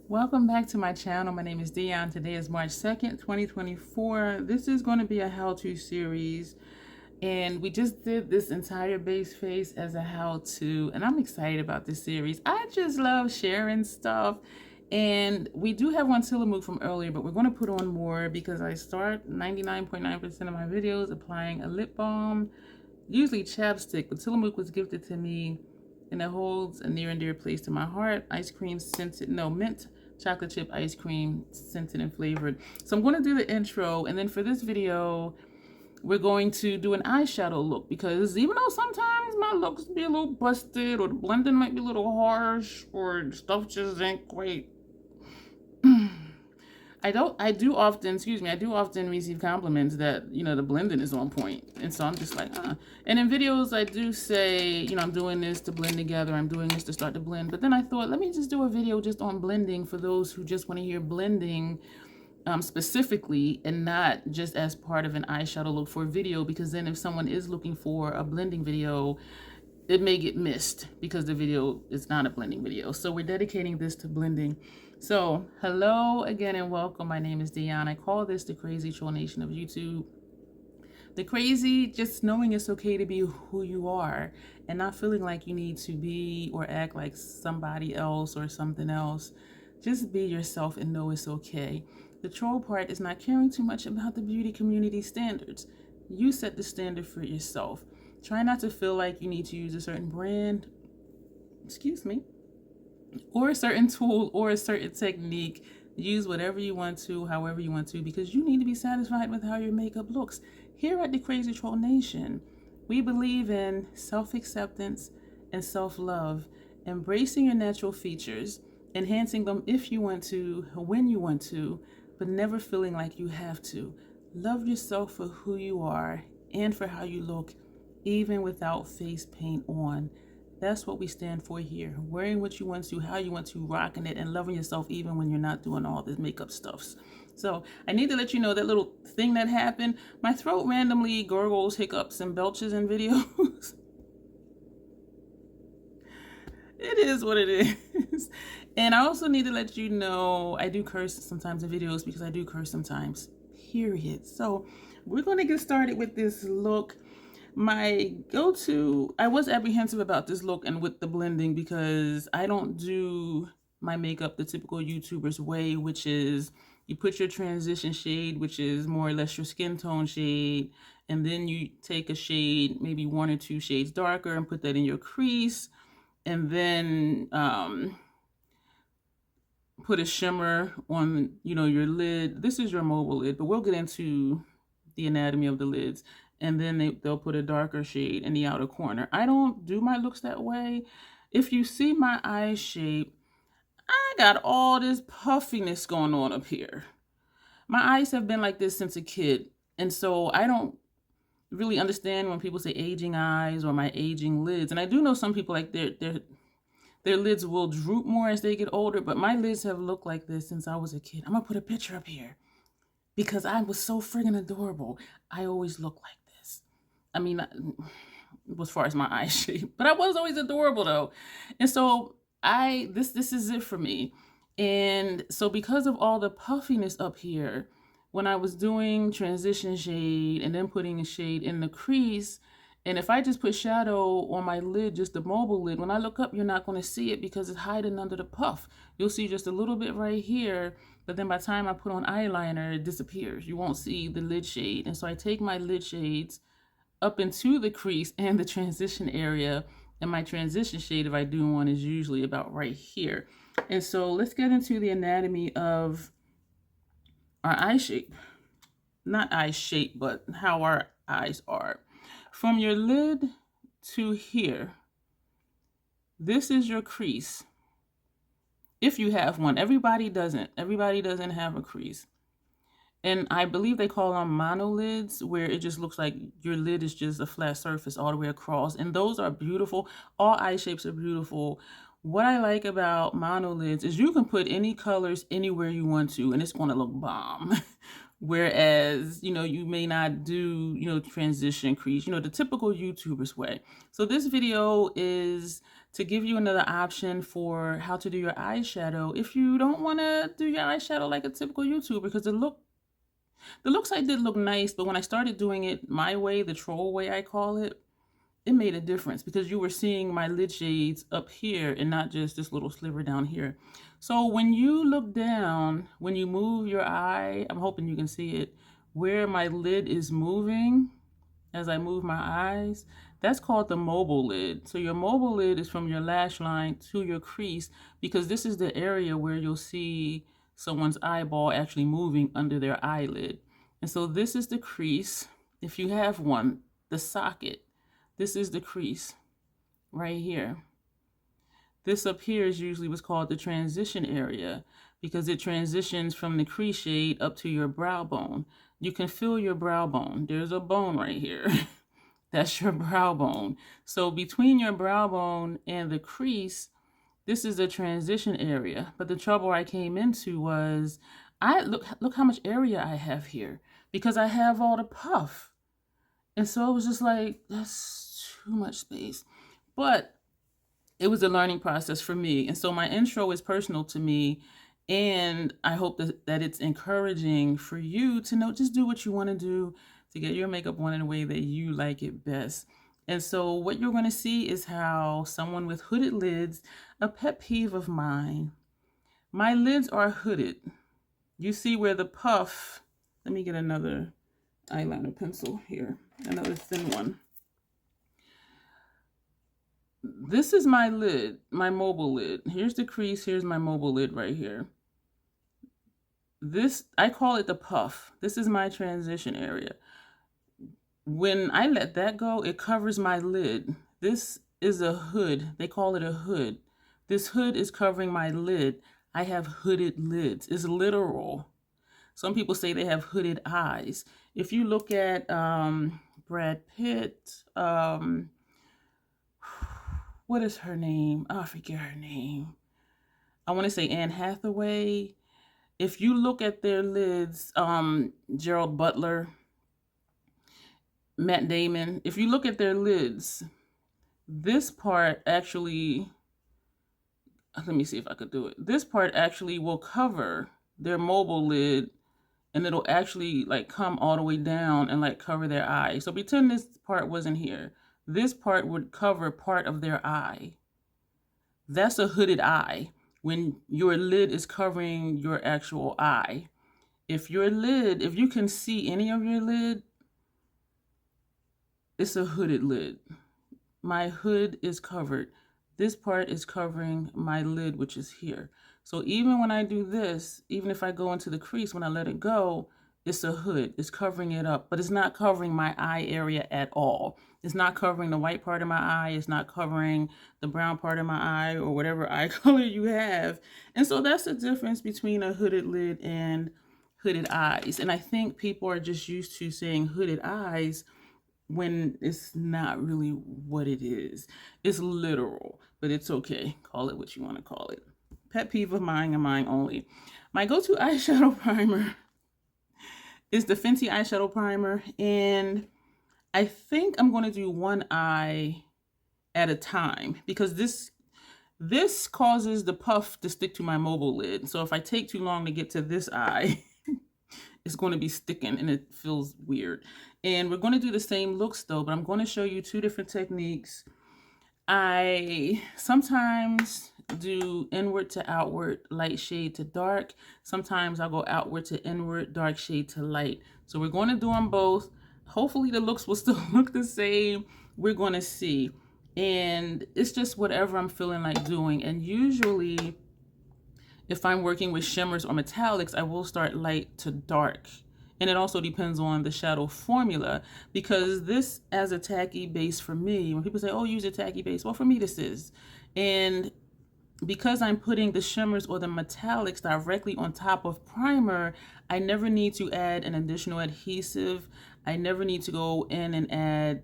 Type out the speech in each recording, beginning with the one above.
Welcome back to my channel. My name is Dion. Today is March 2nd, 2024. This is going to be a how-to series, and we just did this entire base face as a how-to, and I'm excited about this series. I just love sharing stuff, and we do have one Tillamook from earlier, but we're going to put on more because I start 99.9% of my videos applying a lip balm, usually chapstick, but Tillamook was gifted to me and it holds a near and dear place to my heart. Ice cream scented, no, mint chocolate chip ice cream, scented and flavored. So I'm going to do the intro, and then for this video, we're going to do an eyeshadow look, because even though sometimes my looks be a little busted or the blending might be a little harsh or stuff just ain't quite I do often receive compliments that, the blending is on point. And so I'm just like, And in videos, I do say, I'm doing this to blend together. I'm doing this to start to blend. But then I thought, let me just do a video just on blending for those who just want to hear blending specifically, and not just as part of an eyeshadow look for a video, because then if someone is looking for a blending video, it may get missed because the video is not a blending video. So we're dedicating this to blending. So hello again and welcome. My name is Dion. I call this the crazy troll nation of YouTube. The crazy, just knowing it's okay to be who you are and not feeling like you need to be or act like somebody else or something else. Just be yourself and know it's okay. The troll part is not caring too much about the beauty community standards. You set the standard for yourself. Try not to feel like you need to use a certain brand, or a certain tool or a certain technique. Use whatever you want to, however you want to, because you need to be satisfied with how your makeup looks. Here at the Crazy Troll Nation, we believe in self-acceptance and self-love, embracing your natural features, enhancing them if you want to, when you want to, but never feeling like you have to. Love yourself for who you are and for how you look, even without face paint on. That's what we stand for here. Wearing what you want to, how you want to, rocking it, and loving yourself even when you're not doing all this makeup stuffs. So I need to let you know that little thing that happened. My throat randomly gurgles, hiccups, and belches in videos. It is what it is. And I also need to let you know I do curse sometimes in videos, because I do curse sometimes, period. So we're going to get started with this look. My go-to, I was apprehensive about this look and with the blending, because I don't do my makeup the typical YouTuber's way, which is you put your transition shade, which is more or less your skin tone shade, and then you take a shade, maybe 1 or 2 shades darker, and put that in your crease, and then put a shimmer on, your lid. This is your mobile lid, but we'll get into the anatomy of the lids. And then they'll put a darker shade in the outer corner. I don't do my looks that way. If you see my eye shape, I got all this puffiness going on up here. My eyes have been like this since a kid. And so I don't really understand when people say aging eyes or my aging lids. And I do know some people, like, their lids will droop more as they get older, but my lids have looked like this since I was a kid. I'm gonna put a picture up here because I was so friggin' adorable. I always look like this. I mean, as far as my eye shape, but I was always adorable though. And so this is it for me. And so because of all the puffiness up here, when I was doing transition shade and then putting a shade in the crease, and if I just put shadow on my lid, just the mobile lid, when I look up, you're not going to see it because it's hiding under the puff. You'll see just a little bit right here, but then by the time I put on eyeliner, it disappears. You won't see the lid shade. And so I take my lid shades up into the crease and the transition area, and my transition shade, if I do one, is usually about right here. And so let's get into the anatomy of our eye shape. Not eye shape, but how our eyes are. From your lid to here, this is your crease. If you have one. Everybody doesn't. Everybody doesn't have a crease. And I believe they call them monolids, where it just looks like your lid is just a flat surface all the way across. And those are beautiful. All eye shapes are beautiful. What I like about monolids is you can put any colors anywhere you want to, and it's going to look bomb. Whereas, you may not do, transition crease, the typical YouTuber's way. So this video is to give you another option for how to do your eyeshadow if you don't want to do your eyeshadow like a typical YouTuber, because the looks I did look nice, but when I started doing it my way, the troll way I call it, it made a difference because you were seeing my lid shades up here and not just this little sliver down here. So when you look down, when you move your eye, I'm hoping you can see it, where my lid is moving as I move my eyes, that's called the mobile lid. So your mobile lid is from your lash line to your crease, because this is the area where you'll see someone's eyeball actually moving under their eyelid. And so this is the crease, if you have one, the socket. This is the crease right here. This up here is usually what's called the transition area, because it transitions from the crease shade up to your brow bone. You can feel your brow bone. There's a bone right here. That's your brow bone. So between your brow bone and the crease, this is the transition area. But the trouble I came into was, look how much area I have here, because I have all the puff. And so it was just like, that's too much space. But it was a learning process for me. And so my intro is personal to me. And I hope that it's encouraging for you to know, just do what you want to do to get your makeup on in a way that you like it best. And so what you're going to see is how someone with hooded lids, a pet peeve of mine, my lids are hooded. You see where the puff, let me get another eyeliner pencil here, another thin one. This is my lid, my mobile lid. Here's the crease, here's my mobile lid right here. This, I call it the puff. This is my transition area. When I let that go, it covers my lid. This is a hood. They call it a hood. This hood is covering my lid. I have hooded lids. It's literal. Some people say they have hooded eyes. If you look at Brad Pitt, what is her name? Oh, I forget her name. I want to say Anne Hathaway. If you look at their lids, Gerald Butler, Matt Damon, if you look at their lids, this part actually, let me see if I could do it. This part actually will cover their mobile lid, and it'll actually like come all the way down and like cover their eye. So pretend this part wasn't here. This part would cover part of their eye. That's a hooded eye, when your lid is covering your actual eye. If your lid, if you can see any of your lid, it's a hooded lid. My hood is covered. This part is covering my lid, which is here. So even when I do this, even if I go into the crease, when I let it go, it's a hood. It's covering it up, but it's not covering my eye area at all. It's not covering the white part of my eye. It's not covering the brown part of my eye, or whatever eye color you have. And so that's the difference between a hooded lid and hooded eyes. And I think people are just used to saying hooded eyes when it's not really what it is. It's literal, but it's okay. Call it what you want to call it. Pet peeve of mine and mine only. My go-to eyeshadow primer is the Fenty eyeshadow primer, and I think I'm going to do one eye at a time, because this causes the puff to stick to my mobile lid. So if I take too long to get to this eye, it's going to be sticking and it feels weird. And we're going to do the same looks though, but I'm going to show you two different techniques. I sometimes do inward to outward, light shade to dark. Sometimes I'll go outward to inward, dark shade to light. So we're going to do them both. Hopefully the looks will still look the same. We're going to see. And it's just whatever I'm feeling like doing. And usually if I'm working with shimmers or metallics, I will start light to dark. And it also depends on the shadow formula, because this as a tacky base for me, when people say, oh, use a tacky base, well, for me this is. And because I'm putting the shimmers or the metallics directly on top of primer, I never need to add an additional adhesive. I never need to go in and add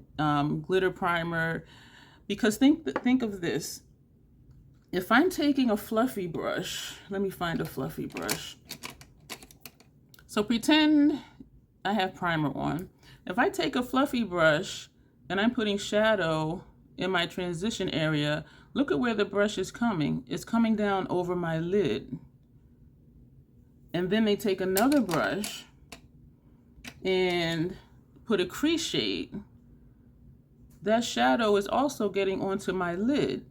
glitter primer, because think of this. If I'm taking a fluffy brush, let me find a fluffy brush. So pretend I have primer on. If I take a fluffy brush and I'm putting shadow in my transition area, look at where the brush is coming. It's coming down over my lid. And then they take another brush and put a crease shade. That shadow is also getting onto my lid.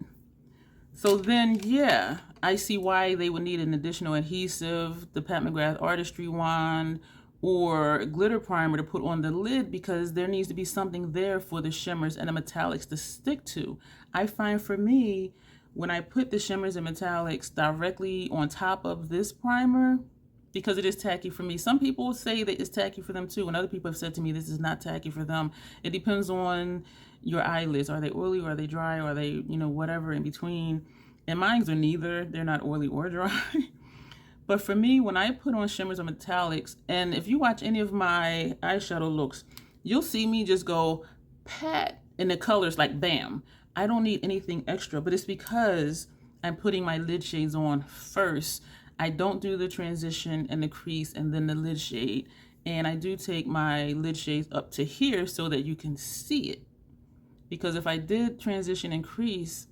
So then, yeah, I see why they would need an additional adhesive, the Pat McGrath Artistry wand, or glitter primer to put on the lid, because there needs to be something there for the shimmers and the metallics to stick to. I find for me, when I put the shimmers and metallics directly on top of this primer, because it is tacky for me. Some people say that it's tacky for them too, and other people have said to me this is not tacky for them. It depends on your eyelids. Are they oily, or are they dry, or are they, you know, whatever in between? And mine's are neither. They're not oily or dry. But for me, when I put on shimmers or metallics, and if you watch any of my eyeshadow looks, you'll see me just go pat, and the colors like bam. I don't need anything extra, but it's because I'm putting my lid shades on first. I don't do the transition and the crease and then the lid shade. And I do take my lid shades up to here so that you can see it. Because if I did transition and crease,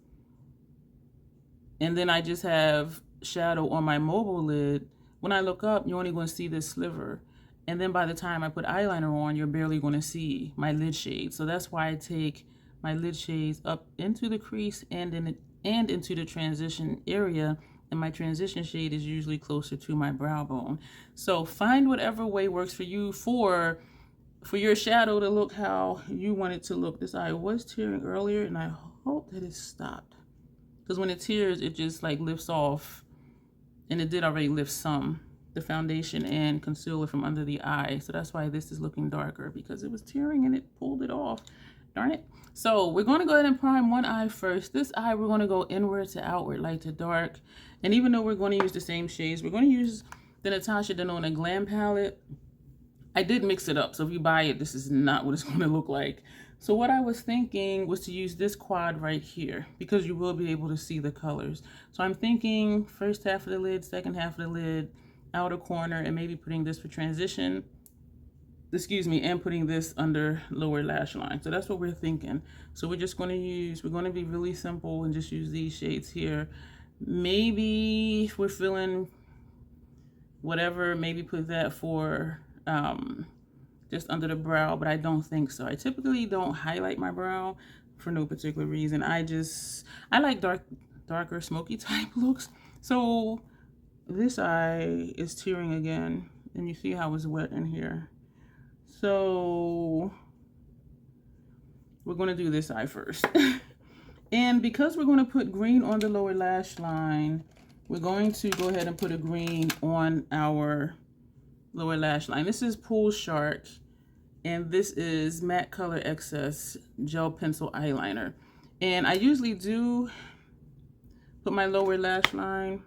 and then I just have shadow on my mobile lid, when I look up, you're only going to see this sliver. And then by the time I put eyeliner on, you're barely going to see my lid shade. So that's why I take my lid shades up into the crease and into the transition area. And my transition shade is usually closer to my brow bone. So find whatever way works for you for your shadow to look how you want it to look. This eye was tearing earlier, and I hope that it stopped. Because when it tears, it just like lifts off, and it did already lift some, the foundation and concealer from under the eye. So that's why this is looking darker, because it was tearing and it pulled it off. Darn it. So we're going to go ahead and prime one eye first. This eye, we're going to go inward to outward, light to dark. And even though we're going to use the same shades, we're going to use the Natasha Denona Glam palette. I did mix it up, so if you buy it, this is not what it's going to look like. So what I was thinking was to use this quad right here, because you will be able to see the colors. So I'm thinking first half of the lid, second half of the lid, outer corner, and maybe putting this for transition. Excuse me, and putting this under lower lash line. So that's what we're thinking. So we're just going to use, we're going to be really simple and just use these shades here. Maybe if we're feeling whatever, maybe put that for just under the brow, but I don't think so. I typically don't highlight my brow for no particular reason. I like darker smoky type looks. So this eye is tearing again, and you see how it's wet in here. So we're going to do this eye first. And because we're going to put green on the lower lash line, we're going to go ahead and put a green on our lower lash line. This is Pool Shark, and this is Matte Color Excess Gel Pencil Eyeliner. And I usually do put my lower lash line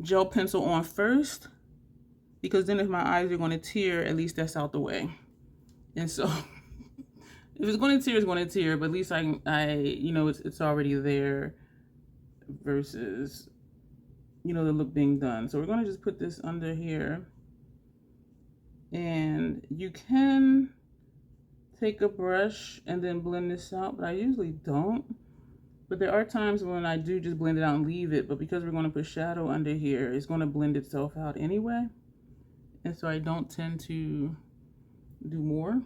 gel pencil on first, because then if my eyes are going to tear, at least that's out the way. And so if it's going to tear, it's going to tear, but at least you know, it's already there versus, you know, the look being done. So we're going to just put this under here, and you can take a brush and then blend this out, but I usually don't. But there are times when I do just blend it out and leave it, but because we're going to put shadow under here, it's going to blend itself out anyway. And so I don't tend to do more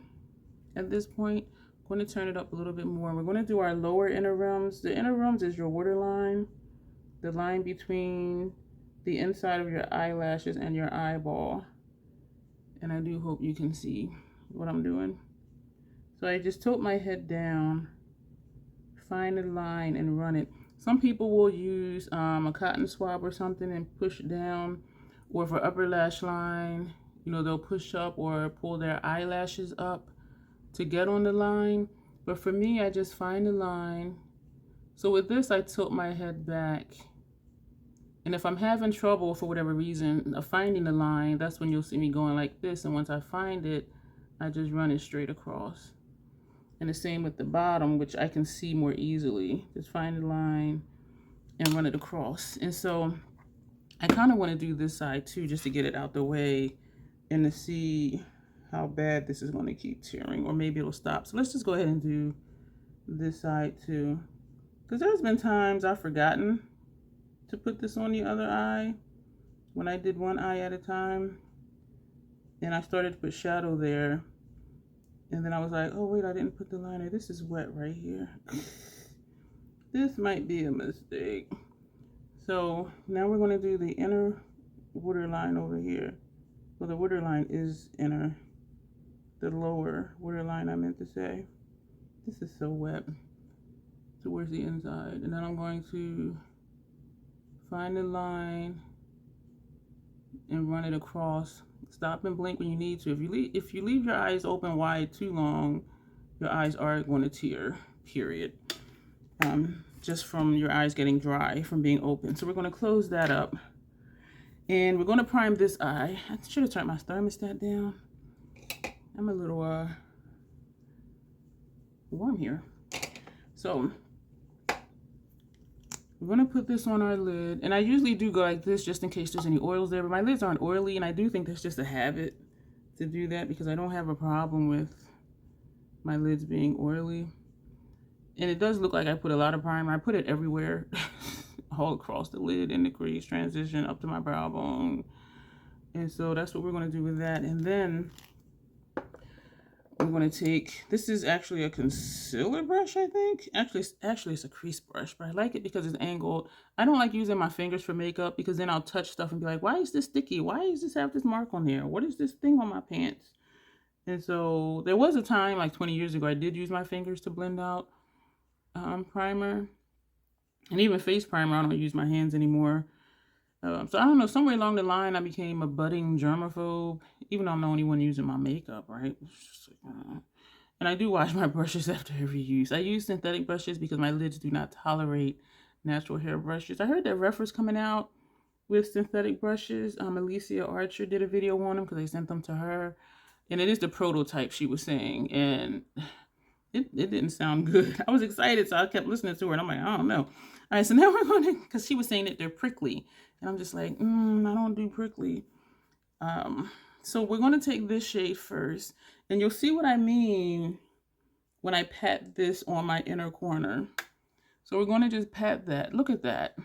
at this point. I'm going to turn it up a little bit more. We're going to do our lower inner rims. The inner rims is your waterline, the line between the inside of your eyelashes and your eyeball. And I do hope you can see what I'm doing. So I just tilt my head down, find a line and run it. Some people will use a cotton swab or something and push it down, or for upper lash line, you know, they'll push up or pull their eyelashes up to get on the line. But for me, I just find a line. So with this, I tilt my head back. And if I'm having trouble for whatever reason of finding the line, that's when you'll see me going like this. And once I find it, I just run it straight across. And the same with the bottom, which I can see more easily. Just find the line and run it across. And so I kind of want to do this side too, just to get it out the way and to see how bad this is going to keep tearing, or maybe it'll stop. So let's just go ahead and do this side too. Because there's been times I've forgotten to put this on the other eye when I did one eye at a time. And I started to put shadow there. And then I was like, oh wait, I didn't put the liner. This is wet right here. This might be a mistake. So now we're going to do the inner waterline over here. Well, the waterline is inner. The lower waterline, I meant to say. This is so wet. Towards the inside. And then I'm going to find the line and run it across. Stop and blink when you need to. If you leave your eyes open wide too long, your eyes are going to tear, period. Just from your eyes getting dry from being open. So we're going to close that up. And we're going to prime this eye. I should have turned my thermostat down. I'm a little warm here. So we're going to put this on our lid. And I usually do go like this just in case there's any oils there. But my lids aren't oily. And I do think that's just a habit to do that because I don't have a problem with my lids being oily. And it does look like I put a lot of primer. I put it everywhere, all across the lid, in the crease, transition up to my brow bone. And so that's what we're going to do with that. And then we're going to take, this is actually a concealer brush, I think. Actually, it's a crease brush, but I like it because it's angled. I don't like using my fingers for makeup because then I'll touch stuff and be like, why is this sticky? Why does this have this mark on there? What is this thing on my pants? And so there was a time, like 20 years ago, I did use my fingers to blend out primer, and even face primer. I don't use my hands anymore. So I don't know, somewhere along the line I became a budding germaphobe, even though I'm the only one using my makeup, right? And I do wash my brushes after every use. I use synthetic brushes because my lids do not tolerate natural hair brushes. I heard that Refer's coming out with synthetic brushes. Alicia Archer did a video on them because I sent them to her, and it is the prototype she was saying, and it didn't sound good. I was excited, so I kept listening to her, and I'm like, I don't know. All right, so now we're going to, because she was saying that they're prickly, and I'm just like, I don't do prickly. So we're going to take this shade first, and you'll see what I mean when I pat this on my inner corner. So we're going to just pat that. Look at that.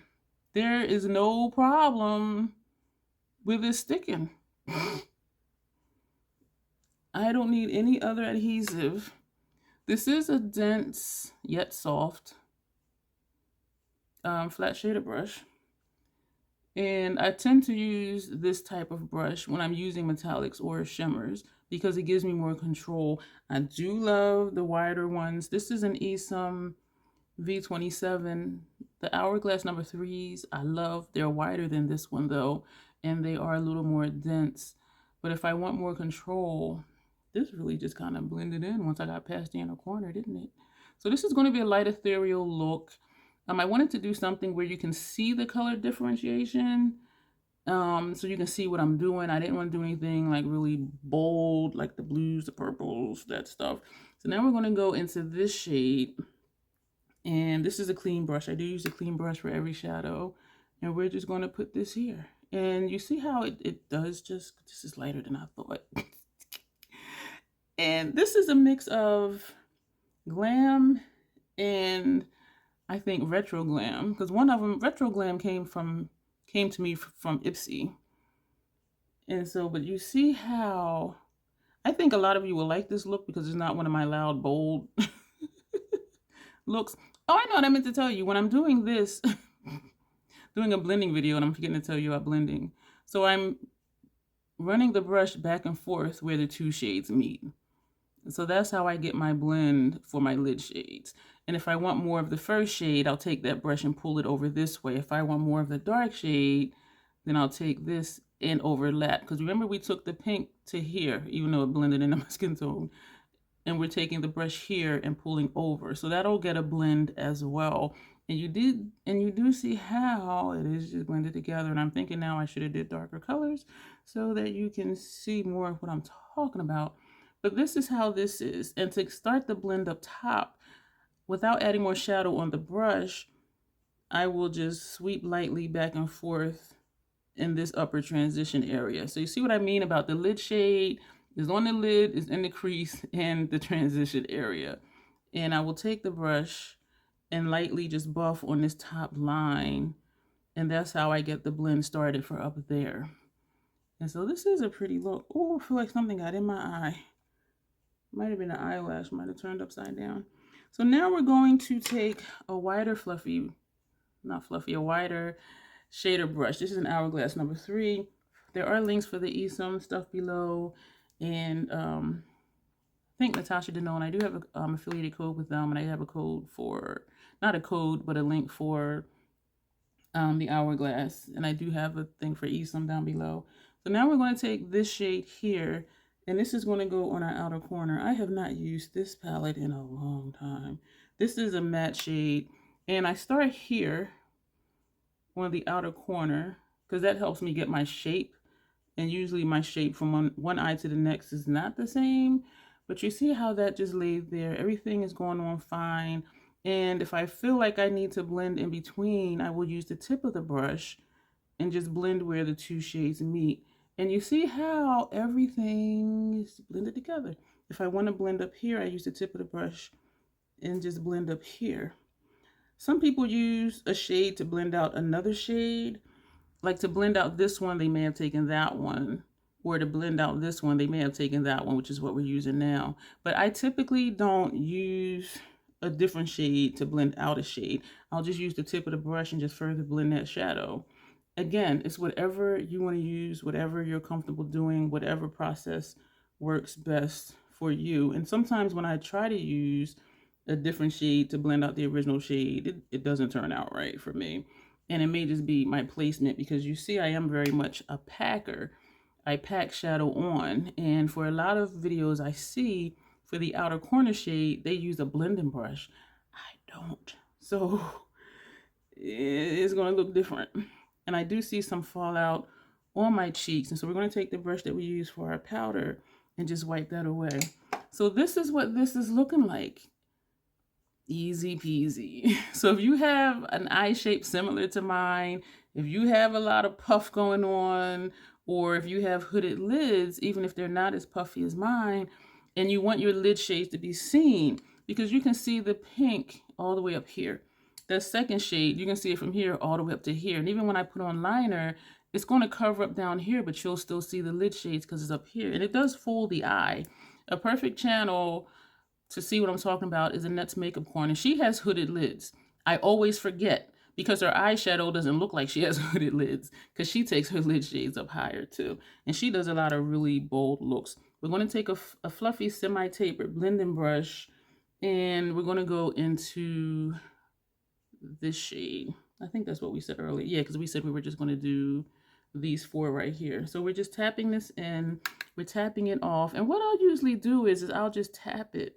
There is no problem with it sticking. I don't need any other adhesive. This is a dense yet soft flat shaded brush. And I tend to use this type of brush when I'm using metallics or shimmers because it gives me more control. I do love the wider ones. This is an Esom V27. The Hourglass number 3s, I love. They're wider than this one though, and they are a little more dense. But if I want more control, this really just kind of blended in once I got past the inner corner, didn't it? So this is going to be a light ethereal look. I wanted to do something where you can see the color differentiation, so you can see what I'm doing. I didn't want to do anything like really bold, like the blues, the purples, that stuff. So now we're going to go into this shade, and this is a clean brush. I do use a clean brush for every shadow, and we're just going to put this here. And you see how it does just, this is lighter than I thought. And this is a mix of glam and I think retro glam, because one of them, retro glam, came to me from Ipsy. And so, but you see how I think a lot of you will like this look because it's not one of my loud, bold looks. Oh, I know what I meant to tell you. When I'm doing this, doing a blending video, and I'm forgetting to tell you about blending. So I'm running the brush back and forth where the two shades meet. So that's how I get my blend for my lid shades. And if I want more of the first shade, I'll take that brush and pull it over this way. If I want more of the dark shade, then I'll take this and overlap. Because remember, we took the pink to here, even though it blended into my skin tone. And we're taking the brush here and pulling over. So that'll get a blend as well. And you do see how it is just blended together. And I'm thinking now I should have did darker colors so that you can see more of what I'm talking about. But this is how this is. And to start the blend up top, without adding more shadow on the brush, I will just sweep lightly back and forth in this upper transition area. So you see what I mean about the lid shade is on the lid, is in the crease, and the transition area. And I will take the brush and lightly just buff on this top line. And that's how I get the blend started for up there. And so this is a pretty look. Oh, I feel like something got in my eye. Might have been an eyelash, might have turned upside down. So now we're going to take a wider fluffy, not fluffy, a wider shader brush. This is an Hourglass number 3. There are links for the eSum stuff below. And I think Natasha Denone, I do have an affiliated code with them, and I have a code for, not a code, but a link for the Hourglass. And I do have a thing for eSum down below. So now we're going to take this shade here, and this is going to go on our outer corner. I have not used this palette in a long time. This is a matte shade, and I start here on the outer corner because that helps me get my shape. And usually my shape from one eye to the next is not the same, but you see how that just laid there. Everything is going on fine. And if I feel like I need to blend in between, I will use the tip of the brush and just blend where the two shades meet. And you see how everything is blended together. If I want to blend up here, I use the tip of the brush and just blend up here. Some people use a shade to blend out another shade. Like to blend out this one, they may have taken that one. Or to blend out this one, they may have taken that one, which is what we're using now. But I typically don't use a different shade to blend out a shade. I'll just use the tip of the brush and just further blend that shadow. Again, it's whatever you want to use, whatever you're comfortable doing, whatever process works best for you. And sometimes when I try to use a different shade to blend out the original shade, it doesn't turn out right for me. And it may just be my placement, because you see I am very much a packer. I pack shadow on, and for a lot of videos I see for the outer corner shade, they use a blending brush. I don't. So it's going to look different. And I do see some fallout on my cheeks. And so we're going to take the brush that we use for our powder and just wipe that away. So this is what this is looking like. Easy peasy. So if you have an eye shape similar to mine, if you have a lot of puff going on, or if you have hooded lids, even if they're not as puffy as mine, and you want your lid shades to be seen, because you can see the pink all the way up here. The second shade, you can see it from here all the way up to here. And even when I put on liner, it's going to cover up down here, but you'll still see the lid shades because it's up here. And it does fool the eye. A perfect channel to see what I'm talking about is Annette's Makeup Corner. She has hooded lids. I always forget because her eyeshadow doesn't look like she has hooded lids, because she takes her lid shades up higher too. And she does a lot of really bold looks. We're going to take a fluffy semi-tapered blending brush, and we're going to go into this shade. I think that's what we said earlier. Yeah, because we said we were just going to do these 4 right here. So we're just tapping this in. We're tapping it off. And what I'll usually do is I'll just tap it.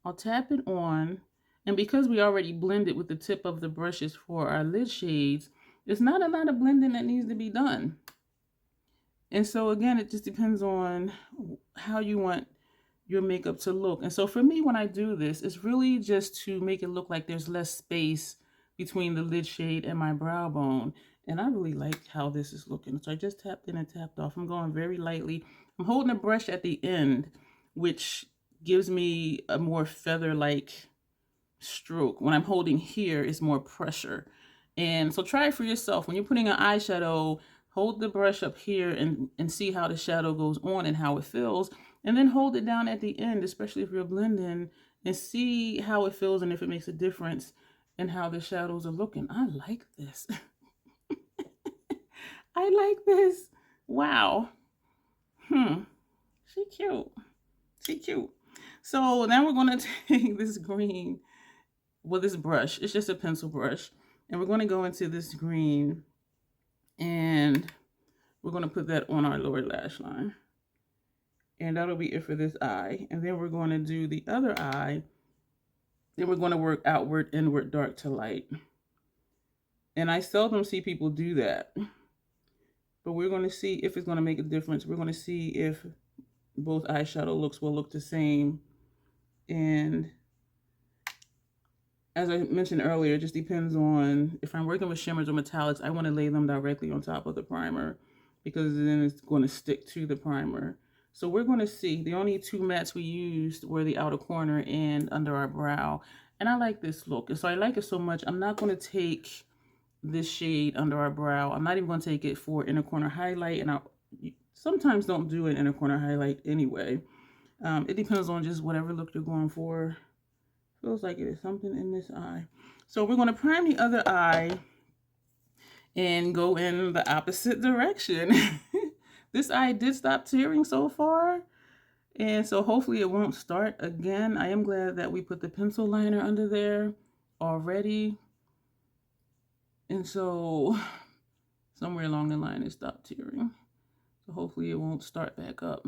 I'll tap it on. And because we already blended with the tip of the brushes for our lid shades, there's not a lot of blending that needs to be done. And so again, it just depends on how you want your makeup to look. And so for me, when I do this, it's really just to make it look like there's less space between the lid shade and my brow bone. And I really like how this is looking. So I just tapped in and tapped off. I'm going very lightly. I'm holding a brush at the end, which gives me a more feather-like stroke. When I'm holding here, it's more pressure. And so try it for yourself. When you're putting an eyeshadow, hold the brush up here and see how the shadow goes on and how it feels. And then hold it down at the end, especially if you're blending, and see how it feels and if it makes a difference in how the shadows are looking. I like this. I like this. Wow. She cute. She cute. So now we're going to take this green, well, this brush. It's just a pencil brush. And we're going to go into this green, and we're going to put that on our lower lash line. And that'll be it for this eye. And then we're going to do the other eye. Then we're going to work outward, inward, dark to light. And I seldom see people do that. But we're going to see if it's going to make a difference. We're going to see if both eyeshadow looks will look the same. And as I mentioned earlier, it just depends on if I'm working with shimmers or metallics, I want to lay them directly on top of the primer, because then it's going to stick to the primer. So we're going to see, the only 2 mattes we used were the outer corner and under our brow. And I like this look. And so I like it so much, I'm not going to take this shade under our brow. I'm not even going to take it for inner corner highlight. And I sometimes don't do an inner corner highlight anyway. It depends on just whatever look you're going for. Feels like it is something in this eye. So we're going to prime the other eye and go in the opposite direction. This eye did stop tearing so far. And so hopefully it won't start again. I am glad that we put the pencil liner under there already. And so somewhere along the line it stopped tearing. So hopefully it won't start back up.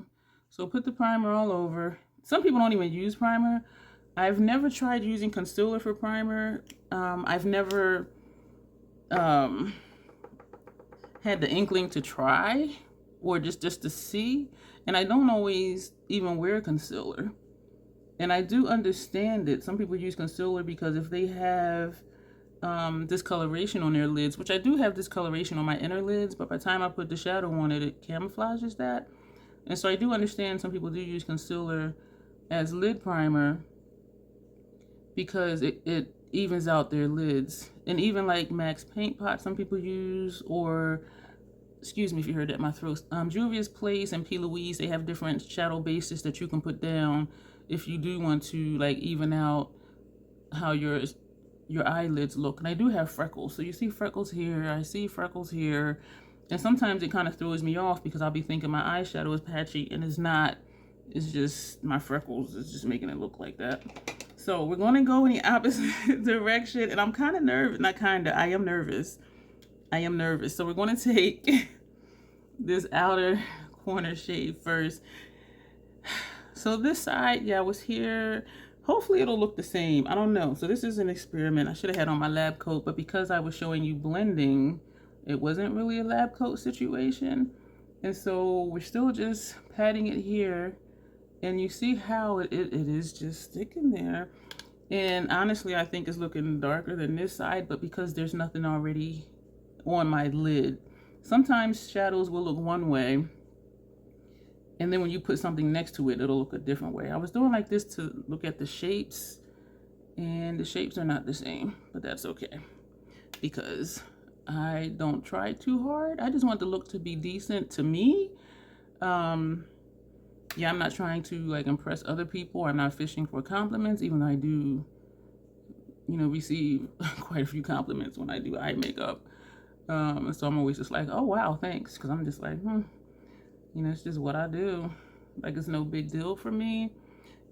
So put the primer all over. Some people don't even use primer. I've never tried using concealer for primer. I've never had the inkling to try or just to see. And I don't always even wear concealer. And I do understand it. Some people use concealer because if they have discoloration on their lids, which I do have discoloration on my inner lids, but by the time I put the shadow on it, it camouflages that. And so I do understand some people do use concealer as lid primer because it evens out their lids. And even like Max Paint Pot some people use, or excuse me if you heard that in my throat, Juvia's Place and P. Louise, they have different shadow bases that you can put down if you do want to like even out how your eyelids look. And I do have freckles, so you see freckles here, I see freckles here, and sometimes it kind of throws me off because I'll be thinking my eyeshadow is patchy and it's not. It's just my freckles is just making it look like that. So we're going to go in the opposite direction, and I'm kind of nervous. Not kind of, I am nervous. I am nervous. So we're going to take this outer corner shade first. So this side, yeah, was here. Hopefully it'll look the same. I don't know. So this is an experiment. I should have had on my lab coat, but because I was showing you blending, it wasn't really a lab coat situation. And so we're still just patting it here. And you see how it is just sticking there. And honestly, I think it's looking darker than this side, but because there's nothing already on my lid. Sometimes shadows will look one way, and then when you put something next to it, it'll look a different way. I was doing like this to look at the shapes, and the shapes are not the same, but that's okay because I don't try too hard. I just want the look to be decent to me. Yeah, I'm not trying to like impress other people. I'm not fishing for compliments, even though I do, you know, receive quite a few compliments when I do eye makeup. So I'm always just like, oh wow, thanks, because I'm just like, you know, it's just what I do. Like, it's no big deal for me.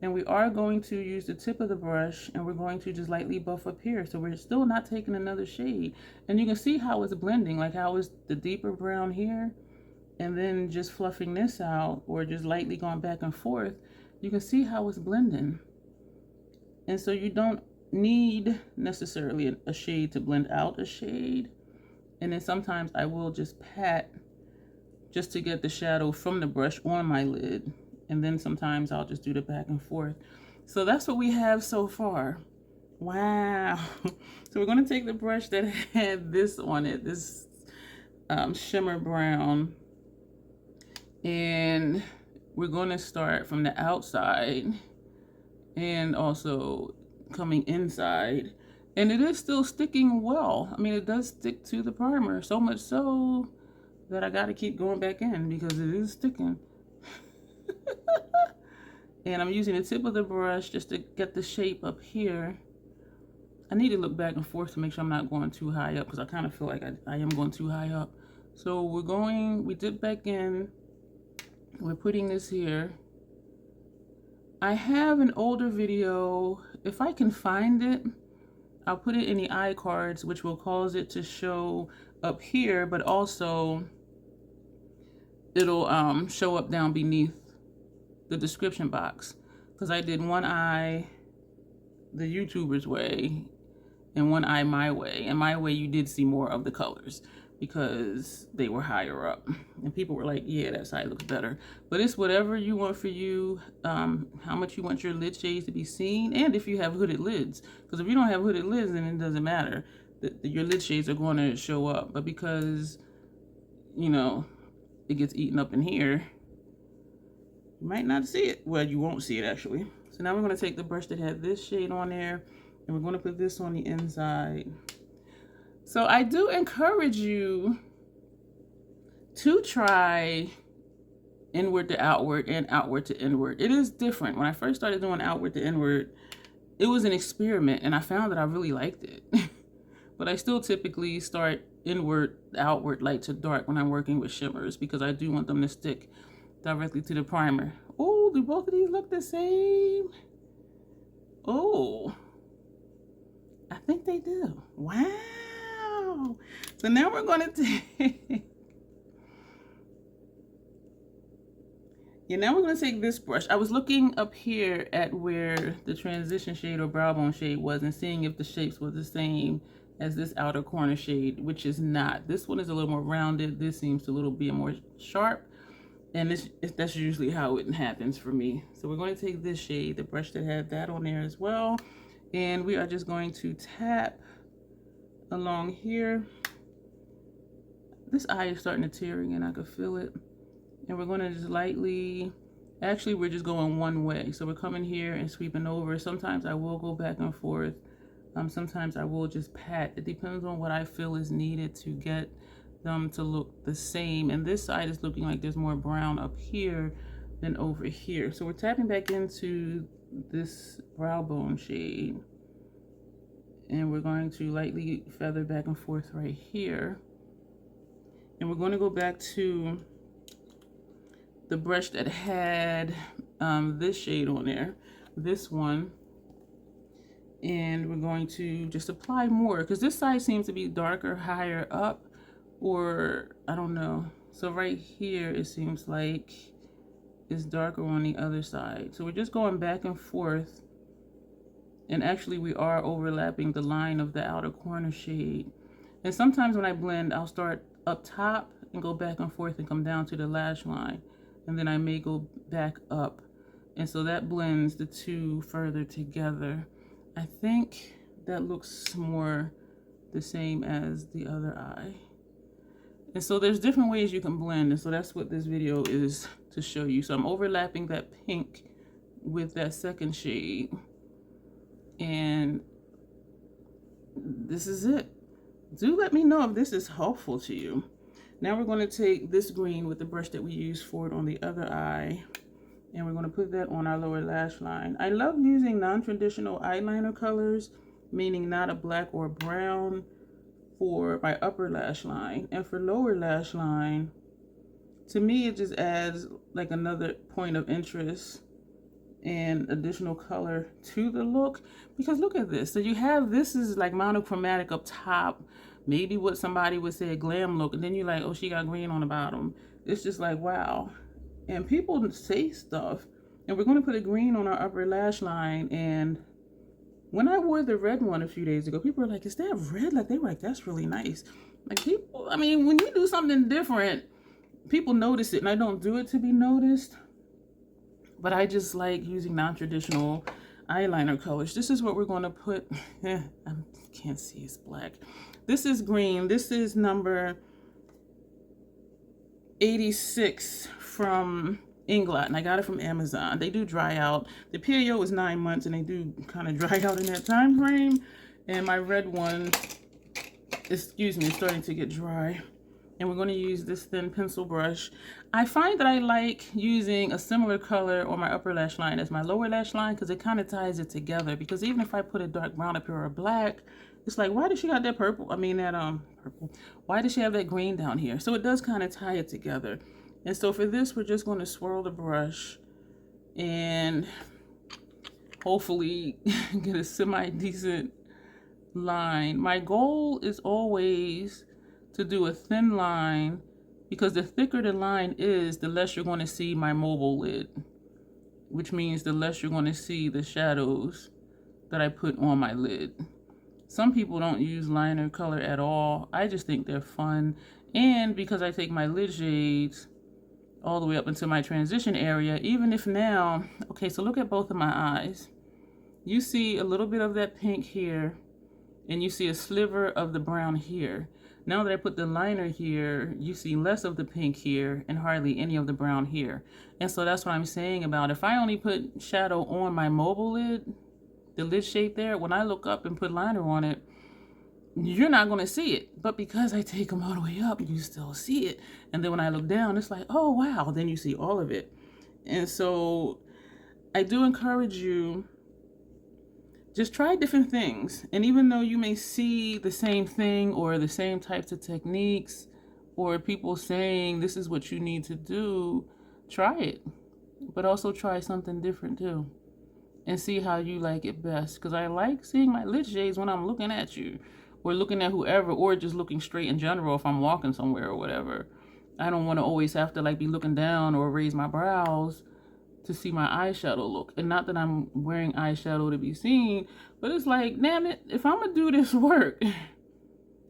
And we are going to use the tip of the brush, and we're going to just lightly buff up here. So we're still not taking another shade. And you can see how it's blending, like how it's the deeper brown here, and then just fluffing this out, or just lightly going back and forth. You can see how it's blending. And so you don't need necessarily a shade to blend out a shade. And then sometimes I will just pat just to get the shadow from the brush on my lid. And then sometimes I'll just do the back and forth. So that's what we have so far. Wow. So we're going to take the brush that had this on it, this shimmer brown. And we're going to start from the outside and also coming inside. And it is still sticking well. I mean, it does stick to the primer, so much so that I got to keep going back in because it is sticking. And I'm using the tip of the brush just to get the shape up here. I need to look back and forth to make sure I'm not going too high up because I kind of feel like I am going too high up. So we dip back in. We're putting this here. I have an older video. If I can find it, I'll put it in the iCards, which will cause it to show up here, but also it'll show up down beneath the description box. Because I did one eye the YouTuber's way and one eye my way. And my way you did see more of the colors because they were higher up. And people were like, yeah, that side looks better. But it's whatever you want for you, how much you want your lid shades to be seen, and if you have hooded lids. Because if you don't have hooded lids, then it doesn't matter. Your lid shades are going to show up. But because, you know, it gets eaten up in here, you might not see it. Well, you won't see it actually. So now we're going to take the brush that had this shade on there, And we're going to put this on the inside. So I do encourage you to try inward to outward and outward to inward. It is different. When I first started doing outward to inward, it was an experiment and I found that I really liked it. But I still typically start inward, outward, light to dark when I'm working with shimmers because I do want them to stick directly to the primer. Oh, do both of these look the same? Oh, I think they do. Wow. So now we're going to take... Yeah, now we're going to take this brush. I was looking up here at where the transition shade or brow bone shade was and seeing if the shapes were the same as this outer corner shade, which is not. This one is a little more rounded. This seems to be more sharp. And that's usually how it happens for me. So we're going to take this shade, the brush that had that on there as well. And we are just going to tap along here. This eye is starting to tear again. I could feel it. And we're going to just lightly, actually we're just going one way. So we're coming here and sweeping over. Sometimes I will go back and forth. Sometimes I will just pat. It depends on what I feel is needed to get them to look the same. And this side is looking like there's more brown up here than over here. So we're tapping back into this brow bone shade. And we're going to lightly feather back and forth right here. And we're going to go back to the brush that had this shade on there, this one, and we're going to just apply more because this side seems to be darker higher up, or I don't know. So right here it seems like it's darker on the other side. So we're just going back and forth, and actually we are overlapping the line of the outer corner shade. And sometimes when I blend, I'll start up top and go back and forth and come down to the lash line. And then I may go back up. And so that blends the two further together. I think that looks more the same as the other eye. And so there's different ways you can blend. And so that's what this video is to show you. So I'm overlapping that pink with that second shade. And this is it. Do let me know if this is helpful to you. Now we're going to take this green with the brush that we used for it on the other eye, and we're going to put that on our lower lash line. I love using non-traditional eyeliner colors, meaning not a black or brown, for my upper lash line. And for lower lash line, to me it just adds like another point of interest and additional color to the look. Because look at this. So you have, this is like monochromatic up top, maybe what somebody would say a glam look, and then you're like, oh, she got green on the bottom. It's just like, wow. And people say stuff, and we're going to put a green on our upper lash line. And when I wore the red one a few days ago, people were like, is that red? Like, they were like, that's really nice. Like, people, I mean, when you do something different, people notice it, and I don't do it to be noticed, but I just like using non-traditional eyeliner colors. This is what we're going to put. I can't see, it's black. This is green. This is number 86 from Inglot, and I got it from Amazon. They do dry out. The PAO is 9 months, and they do kind of dry out in that time frame. And my red one, excuse me, is starting to get dry. And we're going to use this thin pencil brush. I find that I like using a similar color on my upper lash line as my lower lash line because it kind of ties it together. Because even if I put a dark brown up here or black, it's like, why does she got that purple? I mean, that purple. Why does she have that green down here? So it does kind of tie it together. And so for this, we're just going to swirl the brush and hopefully get a semi-decent line. My goal is always to do a thin line, because the thicker the line is, the less you're going to see my mobile lid, which means the less you're going to see the shadows that I put on my lid. Some people don't use liner color at all. I just think they're fun. And because I take my lid shades all the way up into my transition area, even if now, okay, so look at both of my eyes. You see a little bit of that pink here, and you see a sliver of the brown here. Now that I put the liner here, you see less of the pink here and hardly any of the brown here. And so that's what I'm saying about if I only put shadow on my mobile lid, the lid shade there, when I look up and put liner on it, you're not going to see it. But because I take them all the way up, you still see it. And then when I look down, it's like, oh, wow. Then you see all of it. And so I do encourage you, just try different things. And even though you may see the same thing or the same types of techniques or people saying this is what you need to do, try it. But also try something different too. And see how you like it best. Because I like seeing my lid shades when I'm looking at you. Or looking at whoever. Or just looking straight in general if I'm walking somewhere or whatever. I don't want to always have to like be looking down or raise my brows to see my eyeshadow look. And not that I'm wearing eyeshadow to be seen, but it's like, damn it, if I'm gonna do this work,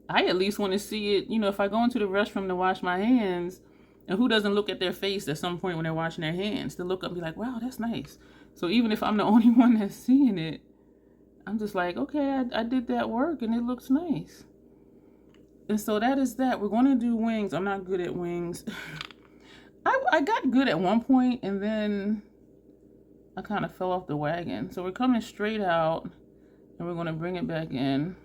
I at least want to see it. You know, if I go into the restroom to wash my hands, and who doesn't look at their face at some point when they're washing their hands, to look up and be like, wow, that's nice. So even if I'm the only one that's seeing it, I'm just like, okay, I did that work and it looks nice. And so that is that. We're going to do wings. I'm not good at wings. I got good at one point, and then I kind of fell off the wagon. So we're coming straight out, and we're going to bring it back in.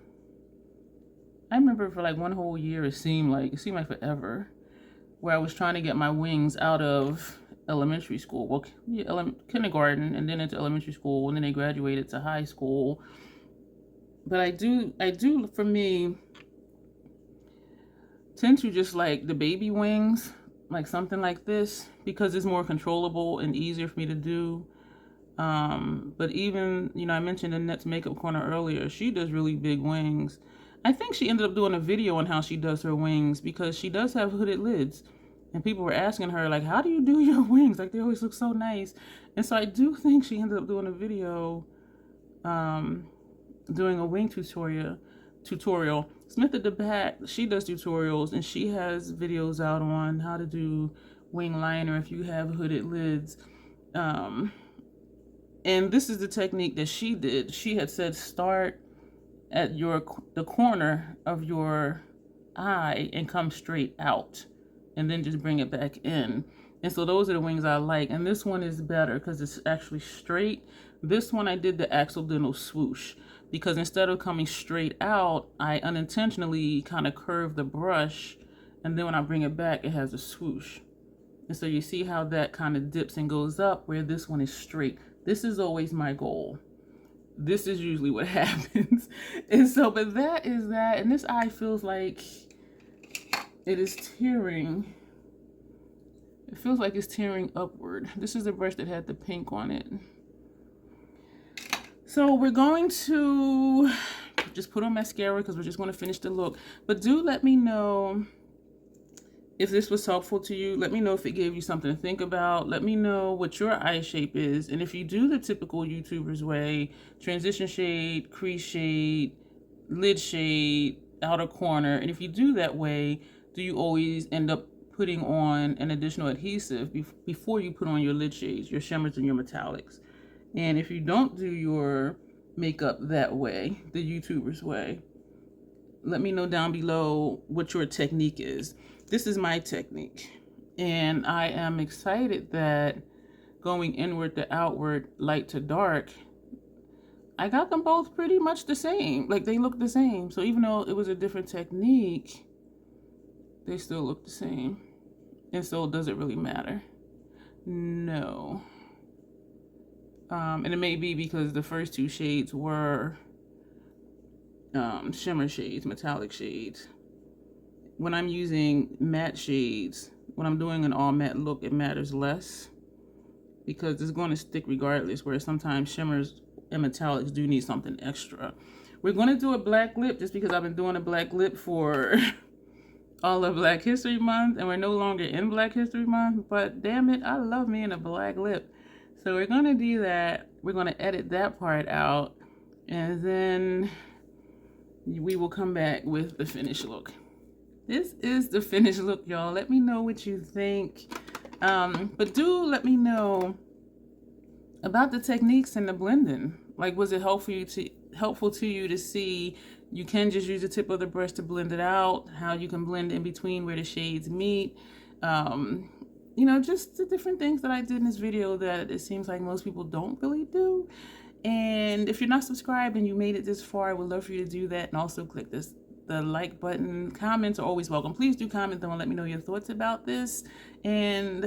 I remember for like one whole year, it seemed like forever, where I was trying to get my wings out of elementary school. Well, yeah, kindergarten, and then into elementary school, and then they graduated to high school. But I do, for me, tend to just like the baby wings, like something like this, because it's more controllable and easier for me to do. But even, you know, I mentioned Annette's makeup corner earlier. She does really big wings. I think she ended up doing a video on how she does her wings, because she does have hooded lids. And people were asking her, like, how do you do your wings? Like, they always look so nice. And so I do think she ended up doing a video, doing a wing tutorial. Smith at the back, she does tutorials, and she has videos out on how to do wing liner if you have hooded lids. And this is the technique that she did. She had said start at the corner of your eye and come straight out, and then just bring it back in. And so those are the wings I like. And this one is better because it's actually straight. This one I did the accidental swoosh, because instead of coming straight out, I unintentionally kind of curve the brush, and then when I bring it back, it has a swoosh. And so you see how that kind of dips and goes up, where this one is straight. This is always my goal. This is usually what happens. And so, but that is that. And this eye feels like it is tearing. It feels like it's tearing upward. This is the brush that had the pink on it. So we're going to just put on mascara because we're just going to finish the look. But do let me know if this was helpful to you. Let me know if it gave you something to think about. Let me know what your eye shape is. And if you do the typical YouTubers way, transition shade, crease shade, lid shade, outer corner, and if you do that way, do you always end up putting on an additional adhesive before you put on your lid shades, your shimmers and your metallics? And if you don't do your makeup that way, the YouTuber's way, let me know down below what your technique is. This is my technique. And I am excited that going inward to outward, light to dark, I got them both pretty much the same. Like, they look the same. So even though it was a different technique, they still look the same. And so does it really matter? No. And it may be because the first two shades were shimmer shades, metallic shades. When I'm using matte shades, when I'm doing an all matte look, it matters less because it's going to stick regardless, whereas sometimes shimmers and metallics do need something extra. We're going to do a black lip just because I've been doing a black lip for all of Black History Month, and we're no longer in Black History Month, but damn it, I love me in a black lip. So we're going to do that. We're going to edit that part out, and then we will come back with the finished look. This is the finished look, y'all. Let me know what you think. But do let me know about the techniques and the blending. Like, was it helpful to you to see you can just use the tip of the brush to blend it out, how you can blend in between where the shades meet? You know, just the different things that I did in this video that it seems like most people don't really do. And if you're not subscribed and you made it this far, I would love for you to do that, and also click the like button. Comments are always welcome. Please do comment though and let me know your thoughts about this. And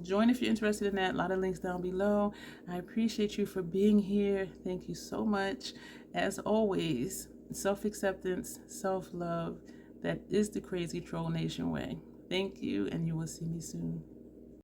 join if you're interested in that. A lot of links down below. I appreciate you for being here. Thank you so much. As always, self-acceptance, self-love. That is the Crazy Troll Nation way. Thank you, and you will see me soon.